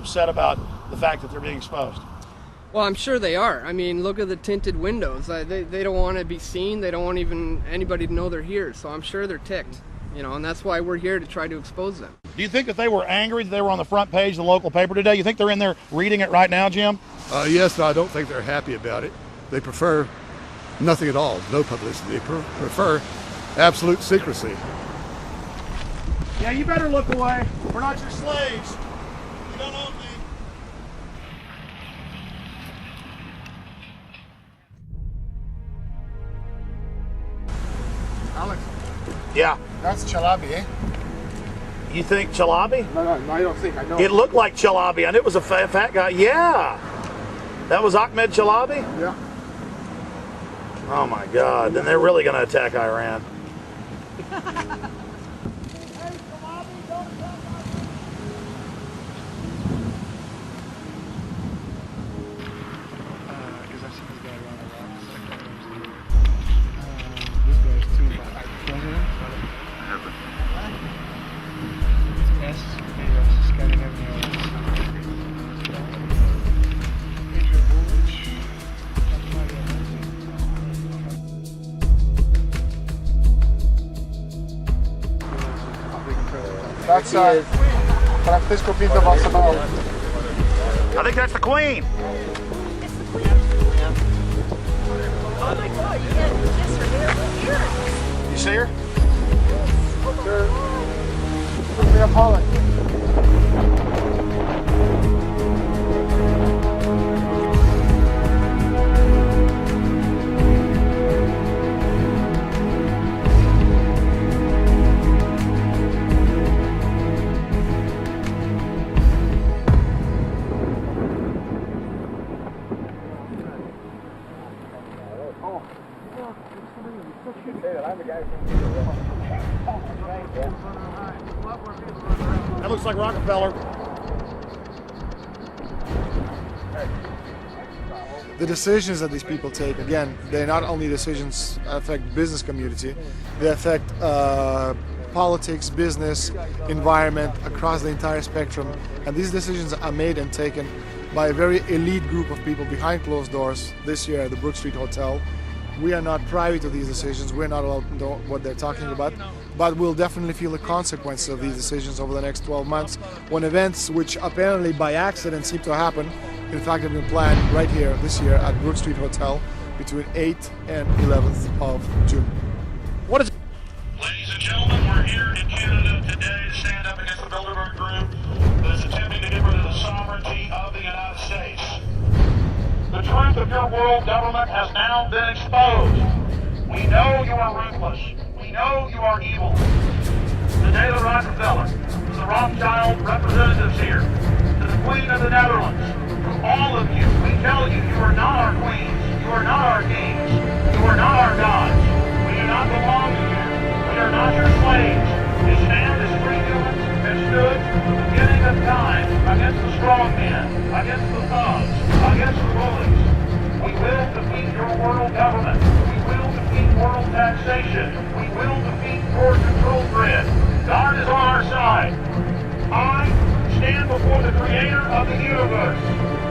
upset about the fact that they're being exposed. Well, I'm sure they are. I mean, look at the tinted windows. They don't want to be seen. They don't want even anybody to know they're here. So I'm sure they're ticked, you know, and that's why we're here to try to expose them. Do you think that they were angry that they were on the front page of the local paper today? You think they're in there reading it right now, Jim? Yes, but I don't think they're happy about it. They prefer nothing at all, no publicity. They prefer absolute secrecy. Yeah, you better look away. We're not your slaves. You don't own me. Alex, Yeah. that's Chalabi, eh? You think Chalabi? No, I don't think. I know. It looked like Chalabi, and it was a fat guy. Yeah. That was Ahmed Chalabi? Yeah. Oh my God. Then they're really going to attack Iran. That's Francisco Pinto Balsamao. I think that's the Queen. Oh my God, yes, her hair. You see her? Sophia Pollock. That looks like Rockefeller. The decisions that these people take, again, they're not only decisions that affect business community, they affect politics, business, environment, across the entire spectrum. And these decisions are made and taken by a very elite group of people behind closed doors this year at the Brook Street Hotel. We are not privy to these decisions. We're not allowed to know what they're talking about, but we'll definitely feel the consequences of these decisions over the next 12 months when events which apparently by accident seem to happen, in fact have been planned right here this year at Brook Street Hotel between 8th and 11th of June. What is? Ladies and gentlemen, we're here in Canada today to stand up against the Bilderberg Group that is attempting to get rid of the sovereignty of the United States. The truth of your world government has now been exposed. We know you are ruthless. We know you are evil. To David Rockefeller, to the Rothschild representatives here, to the Queen of the Netherlands, to all of you, we tell you, you are not our queens, you are not our kings, you are not our gods. We do not belong to you. We are not your slaves. We stand as free humans and stood from the beginning of time against the strong men, against the thugs, against the bullies. We will defeat your world government. We will defeat world taxation. We will defeat your control grid. God is on our side. I stand before the creator of the universe,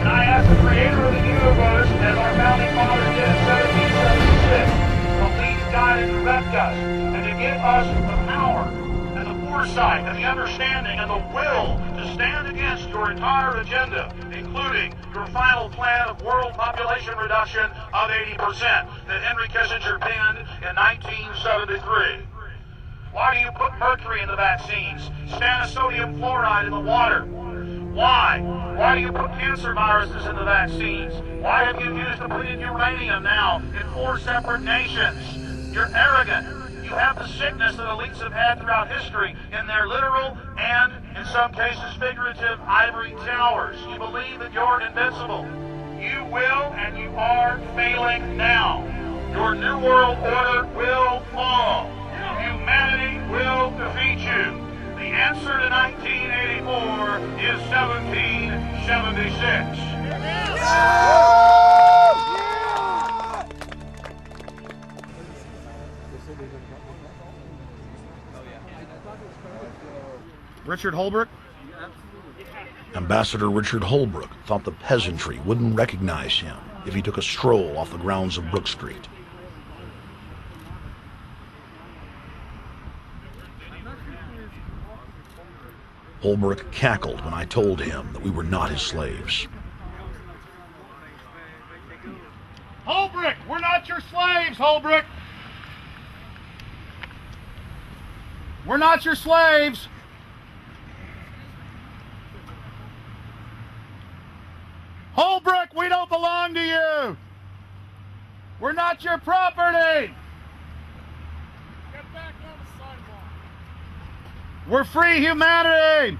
and I ask the creator of the universe, as our founding fathers did in 1776, to lead, guide, and direct us, and to give us the power and the foresight and the understanding and the will to stand against your entire agenda, including your final plan of world population reduction of 80% that Henry Kissinger penned in 1973. Why do you put mercury in the vaccines, sodium fluoride in the water? Why? Why do you put cancer viruses in the vaccines? Why have you used depleted uranium now in 4 separate nations? You're arrogant. You have the sickness that elites have had throughout history in their literal and, in some cases, figurative ivory towers. You believe that you're invincible. You will and you are failing now. Your New World Order will fall. Humanity will defeat you. The answer to 1984 is 1776. Richard Holbrooke? Ambassador Richard Holbrook thought the peasantry wouldn't recognize him if he took a stroll off the grounds of Brook Street. Holbrook cackled when I told him that we were not his slaves. Holbrook, we're not your slaves, Holbrook. We're not your slaves. Holbrook, we don't belong to you. We're not your property. Get back on the sidewalk. We're free humanity.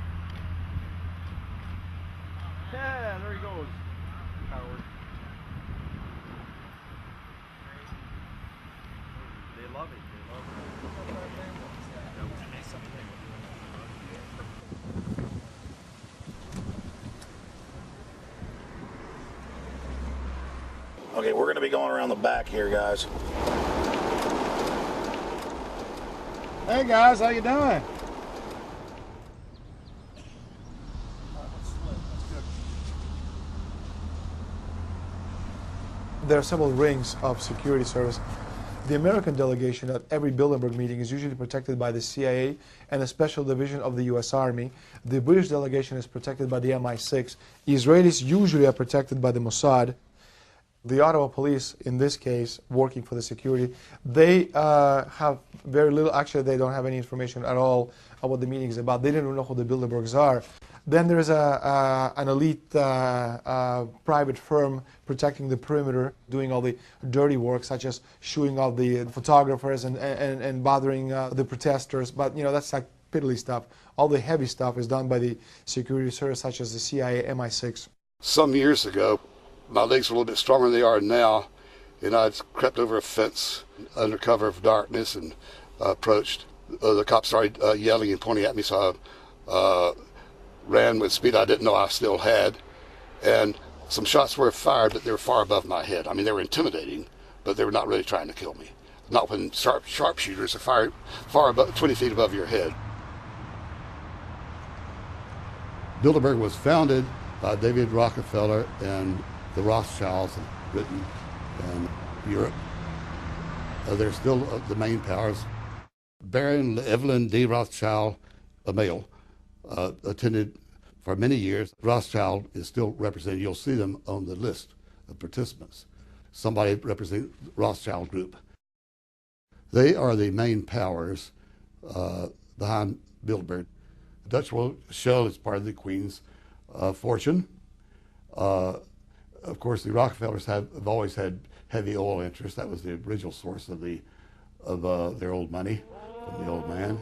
Yeah, there he goes. Howard. They love it. They love it. Okay, we're going to be going around the back here, guys. Hey guys, how you doing? There are several rings of security service. The American delegation at every Bilderberg meeting is usually protected by the CIA and a special division of the US Army. The British delegation is protected by the MI6. Israelis usually are protected by the Mossad. The Ottawa police, in this case, working for the security, they have very little, actually they don't have any information at all on what the meeting is about. They didn't know who the Bilderbergs are. Then there's an elite private firm protecting the perimeter, doing all the dirty work, such as shooing off the photographers and bothering the protesters. But, you know, that's like piddly stuff. All the heavy stuff is done by the security service, such as the CIA, MI6. Some years ago, my legs were a little bit stronger than they are now, and I'd crept over a fence under cover of darkness and approached. The cops started yelling and pointing at me, so I ran with speed I didn't know I still had, and some shots were fired, but they were far above my head. I mean, they were intimidating, but they were not really trying to kill me. Not when sharpshooters are fired far above, 20 feet above your head. Bilderberg was founded by David Rockefeller and the Rothschilds in Britain and Europe. They're still the main powers. Baron Evelyn D. Rothschild, a male, attended for many years. Rothschild is still represented. You'll see them on the list of participants. Somebody representing the Rothschild Group. They are the main powers behind Bilderberg. The Dutch Royal Shell is part of the Queen's fortune. Of course, the Rockefellers have always had heavy oil interests. That was the original source of their old money from the old man.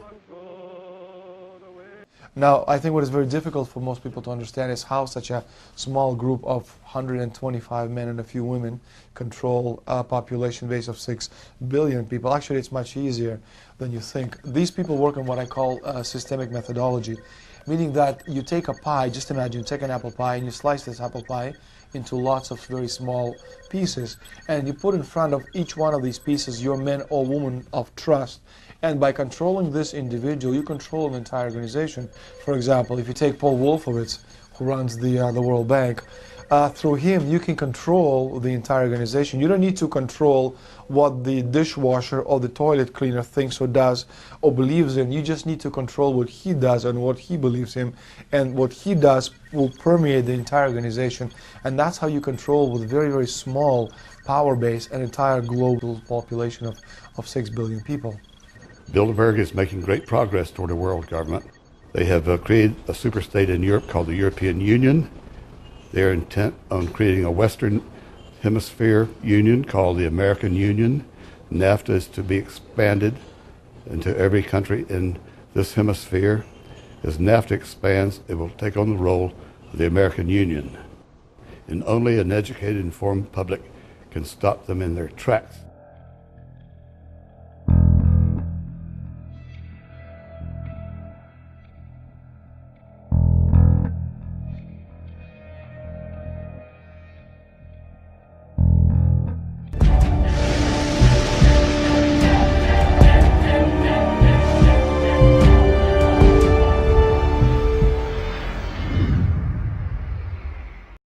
Now, I think what is very difficult for most people to understand is how such a small group of 125 men and a few women control a population base of 6 billion people. Actually, it's much easier than you think. These people work on what I call systemic methodology, meaning that you take a pie, just imagine you take an apple pie and you slice this apple pie into lots of very small pieces, and you put in front of each one of these pieces your men or women of trust. And by controlling this individual, you control an entire organization. For example, if you take Paul Wolfowitz, who runs the World Bank, through him you can control the entire organization. You don't need to control what the dishwasher or the toilet cleaner thinks or does or believes in. You just need to control what he does and what he believes in, and what he does will permeate the entire organization. And that's how you control, with very, very small power base, an entire global population of 6 billion people. Bilderberg is making great progress toward a world government. They have created a superstate in Europe called the European Union. They're intent on creating a Western Hemisphere Union called the American Union. NAFTA is to be expanded into every country in this hemisphere. As NAFTA expands, it will take on the role of the American Union. And only an educated, informed public can stop them in their tracks.